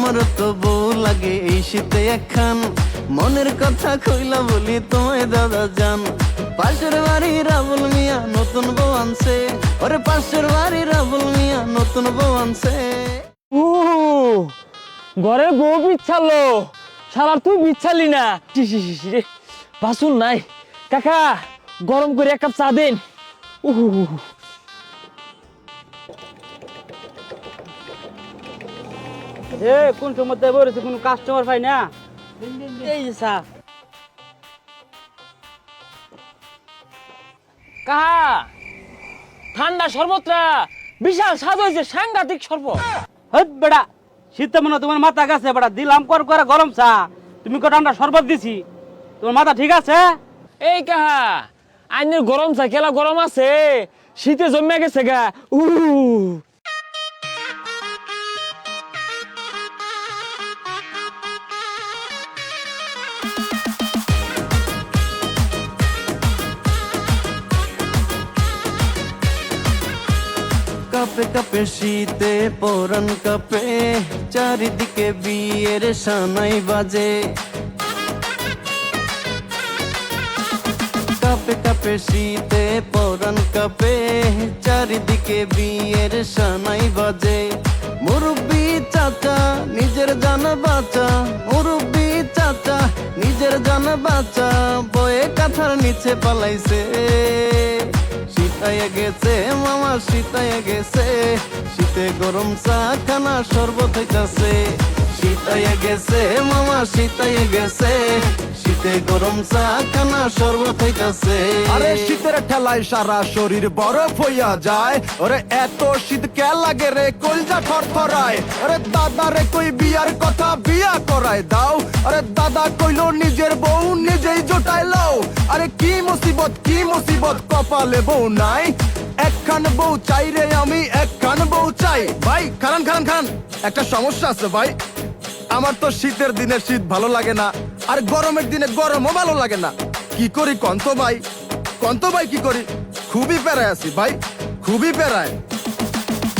আমার তো বউ লাগে এই শীতে একখান, মনের কথা কইলা বলি তোমায় দাদা জান। পাশের বাড়ি রাবুল মিয়া নতুন বউ আনছে, ওরে পাশের বাড়ি রাবুল মিয়া নতুন বউ আনছে। ও ঘরে বউ বিচ্ছালো, শালা তুই বিচ্ছালি না রে। বাসুন নাই কাকা, গরম করে এক কাপ চা দেন। কোন সময় বলেছে কোন কাস্টমার পাই না, এই যে চা। কাহা ঠান্ডা শরবতটা বিশাল স্বাদ হয়েছে, সাংঘাতিক শরবত। হট বেটা, শীতে মনে তোমার মাথা গেছে বেটা, দিলাম কর করে গরম চা, তুমি কো ঠান্ডা শরবত দিছি, তোমার মাথা ঠিক আছে? এই কাহা আইনের গরম চা খেলা গরম আছে, শীতে জমে গেছে গা। কাপে কাপে শীতে পরান কাপে, চারিদিকে বিয়ের সানাই বাজে। কাপে কাপে শীতে পরান কাপে, চারিদিকে বিয়ের সানাই বাজে। মুরব্বি চাচা নিজের জান বাঁচা, মুরব্বি চাচা নিজের জান বাঁচা, বয়ে কাঁথার নিচে পালাইছে। শীতায় গেছে মামা শীতায় গেছে, শীতে গরম চা খানা শরবত হইতাছে। শীতায় গেছে মামা শীতায় গেছে, শীতে গরম চা খানা শরবত হইতাছে। আরে শীতের ঠেলায় সারা শরীর বরফ হইয়া যায়, ওরে এত শীত কে লাগে রে কলজা থরথরায়। আরে দাদা রে কই বিয়ার কথা, বিয়া করায় দাও। আরে দাদা কইলো নিজের বউ নিজেই জোটাই লও। আরে কি মুসিবত কপালে বউ নাই, একখান বউ চাই রে আমি, একখান বউ চাই। ভাই খান খান খান, একটা সমস্যা আছে ভাই, আমার তো শীতের দিনে শীত ভালো লাগে না, আর গরমের দিনে গরমও ভালো লাগে না। কি করি কন্ত ভাই কি করি, খুবই পেরায় আছি ভাই, খুবই পেরায়।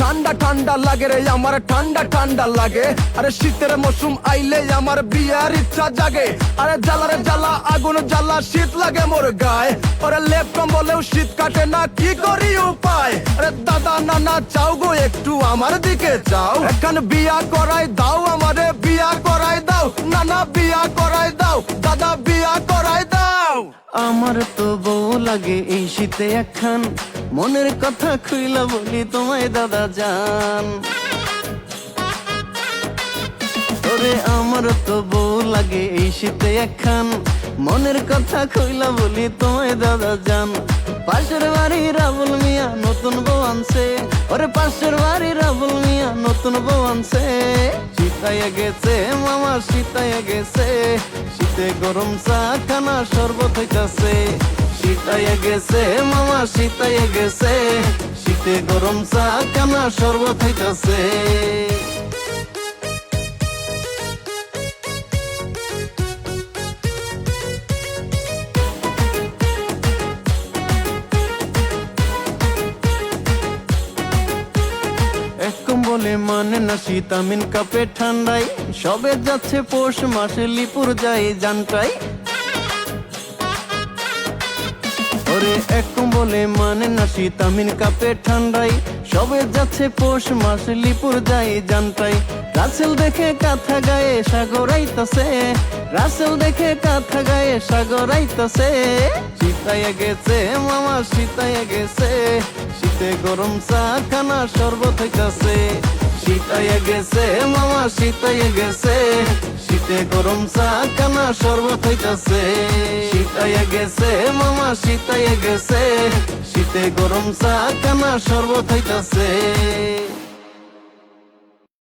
ঠান্ডা ঠান্ডা লাগে রে আমার, ঠান্ডা ঠান্ডা লাগে। আরে শীতের মৌসুম আইলে আমার বিয়ার ইচ্ছা জাগে। আরে জ্বালারে জ্বালা আগুন জ্বালা, শীত লাগে মোর গায়ে। আরে লেপ কম্বলেও শীত কাটে না, কি করি উপায়। আরে দাদা নানা চাও গো একটু আমার দিকে চাও, এখন বিয়া করাই দাও আমারে, বিয়া করাই দাও। নানা বিয়া করাই দাও, দাদা বিয়া করাই দাও। আমার তো বউ লাগে এই শীতে একখান, মনের কথা খুইলা বলি তোমায় দাদা জান। ওরে আমার তো বউ লাগে এই শীতে একখান, মনের কথা খুইলা বলি তোমায় দাদা জান। পাশের বাড়ি রাবুল মিয়া নতুন বউ আনছে, ওরে পাশের বাড়ি রাবুল মিয়া নতুন বউ আনছে। শীতায় গেছে মামা শীতায় গেছে, শীতে গরম চা খানা শরবত হইতাছে। শীতায় গেছে মামা শীতায় গেছে, শীতে গরম চা খানা শরবত হইতাছে। বলে মানে না শীত আমিন কাপে ঠান্ডায়, সবে যাচ্ছে পৌষ মাসে লিপুর যায় জানটাই। ওরে একদম বলে মানে না শীত আমিন কাপে ঠান্ডায়, সবে যাচ্ছে পৌষ মাসে লিপুর যায় জানটাই। রাসেল দেখে কাঁথা গায়ে সাগর আইতাছে, রাসেল দেখে কাঁথা গায়ে সাগর আইতাছে। শীতায় গেছে মামা শীতায় গেছে, শীতে গরম চা খানা শরবত হইতাছে। শীতায় গেছে মামা শীতায় গেছে, শীতে গরম চা খানা শরবত হইতাছে। শীতায় গেছে মামা শীতায় গেছে, শীতে গরম চা খানা শরবত হইতাছে।